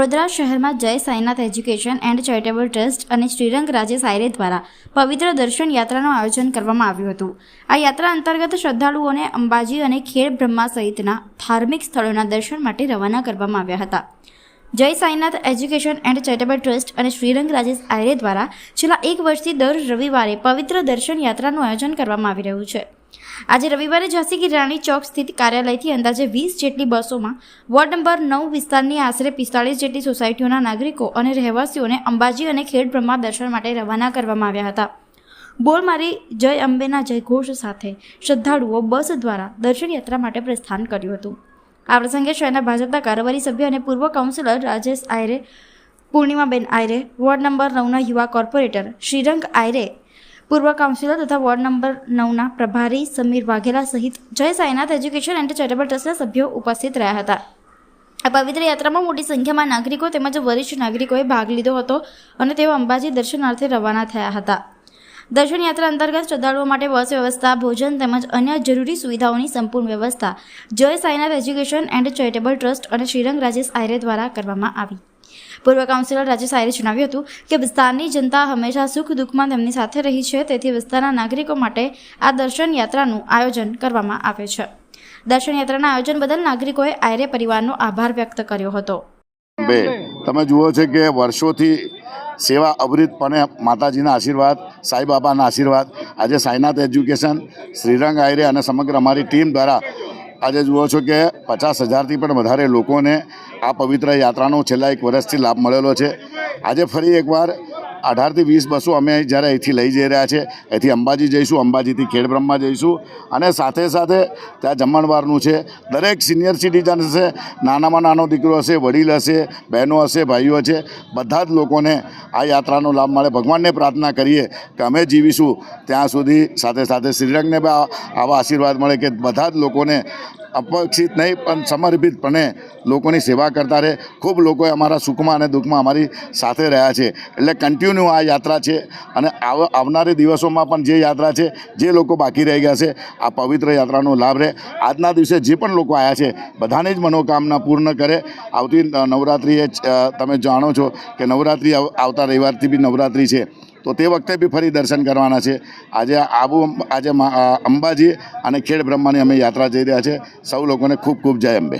વડોદરા શહેરમાં જય Sainath education and charitable trust અને શ્રીરંગ રાજેશ આયરે દ્વારા પવિત્ર દર્શન યાત્રાનું આયોજન કરવામાં આવ્યું હતું। આ યાત્રા અંતર્ગત શ્રદ્ધાળુઓને અંબાજી અને ખેડ બ્રહ્મા સહિતના ધાર્મિક સ્થળોના દર્શન માટે રવાના કરવામાં આવ્યા હતા। જય Sainath education and charitable trust અને શ્રીરંગ રાજેશ આયરે દ્વારા છેલ્લા 1 વર્ષથી દર રવિવારે પવિત્ર દર્શન યાત્રાનું આયોજન કરવામાં આવી રહ્યું છે। આજે રવિવારે ઝાંસી કી રાણી ચોક સ્થિત કાર્યાલયથી અંદાજે 20 જેટલી બસોમાં વોર્ડ નંબર 9 વિસ્તારની આશરે 45 જેટલી સોસાયટીઓના નાગરિકો અને રહેવાસીઓને અંબાજી અને ખેડ બ્રહ્મા દર્શન માટે રવાના કરવામાં આવ્યા હતા। બોલ મારી જય અંબેના જયઘોષ સાથે શ્રદ્ધાળુઓ બસ દ્વારા દર્શન યાત્રા માટે પ્રસ્થાન કર્યું હતું। આ પ્રસંગે શહેરના ભાજપના કારોબારી સભ્ય અને પૂર્વ કાઉન્સિલર રાજેશ આયરે, પૂર્ણિમાબેન આયરે, વોર્ડ નંબર 9ના યુવા કોર્પોરેટર શ્રીરંગ આયરે, પૂર્વ કાઉન્સિલર તથા વોર્ડ નંબર 9ના પ્રભારી સમીર વાઘેલા સહિત જય સાઈનાથ એજ્યુકેશન એન્ડ ચેરિટેબલ ટ્રસ્ટના સભ્યો ઉપસ્થિત રહ્યા હતા। આ પવિત્ર યાત્રામાં મોટી સંખ્યામાં નાગરિકો તેમજ વરિષ્ઠ નાગરિકોએ ભાગ લીધો હતો અને તેઓ અંબાજી દર્શનાર્થે રવાના થયા હતા। દર્શન યાત્રા અંતર્ગત શ્રદ્ધાળુઓ માટે બસ વ્યવસ્થા, ભોજન તેમજ અન્ય જરૂરી સુવિધાઓની સંપૂર્ણ વ્યવસ્થા જય Sainath education and charitable trust અને શ્રીરંગ રાજેશ આયરે દ્વારા કરવામાં આવી। પૂર્વ કાઉન્સિલર રાજેશ આયરે જણાવ્યું હતું કે વિસ્તારની જનતા હંમેશા સુખ દુઃખમાં તેમની સાથે રહી છે, તેથી વિસ્તારના નાગરિકો માટે આ દર્શન યાત્રાનું આયોજન કરવામાં આવ્યું છે। દર્શન યાત્રાના આયોજન બદલ નાગરિકોએ આયરે પરિવારનો આભાર વ્યક્ત કર્યો હતો। તમે જુઓ છે કે વર્ષોથી સેવા અવિરતપણે માતાજીના આશીર્વાદ, સાંઈબાબાના આશીર્વાદ, આજે સાઈનાથ એજ્યુકેશન, શ્રીરંગ આયરે અને સમગ્ર અમારી ટીમ દ્વારા આજે જુઓ છો કે 50,000થી પણ વધારે લોકોને આ પવિત્ર યાત્રાનો છેલ્લા 1 વર્ષથી લાભ મળેલો છે। આજે ફરી એકવાર 18થી 20 બસો અમે જ્યારે અહીંથી લઈ જઈ રહ્યા છે। અહીંથી અંબાજી જઈશું, અંબાજીથી ખેડ બ્રહ્મા જઈશું અને સાથે સાથે ત્યાં જમણવારનું છે। દરેક સિનિયર સિટીઝન હશે, નાનામાં નાનો દીકરો હશે, વડીલ હશે, બહેનો હશે, ભાઈઓ છે, બધા જ લોકોને આ યાત્રાનો લાભ મળે। ભગવાનને પ્રાર્થના કરીએ કે અમે જીવીશું ત્યાં સુધી સાથે સાથે શ્રીરંગને બી આવા આશીર્વાદ મળે કે બધા જ લોકોને અપેક્ષિત નહીં પણ સમર્પિતપણે લોકોની સેવા કરતા રહે। ખૂબ લોકોએ અમારા સુખમાં અને દુઃખમાં અમારી સાથે રહ્યા છે, એટલે કન્ટિન્યુ આ યાત્રા છે અને આવનારી દિવસોમાં પણ જે યાત્રા છે, જે લોકો બાકી રહી ગયા છે, આ પવિત્ર યાત્રાનો લાભ રહે। આજના દિવસે જે પણ લોકો આવ્યા છે બધાની જ મનોકામના પૂર્ણ કરે। આવતી નવરાત્રિએ તમે જાણો છો કે નવરાત્રિ આવતા રવિવારથી બી નવરાત્રિ છે, તો તે વખતે બી ફરી દર્શન કરવાના છે। આજે અંબાજી અને ખેડ બ્રહ્માની અમે યાત્રા જઈ રહ્યા છે। સૌ લોકોને ખૂબ ખૂબ જય અંબે।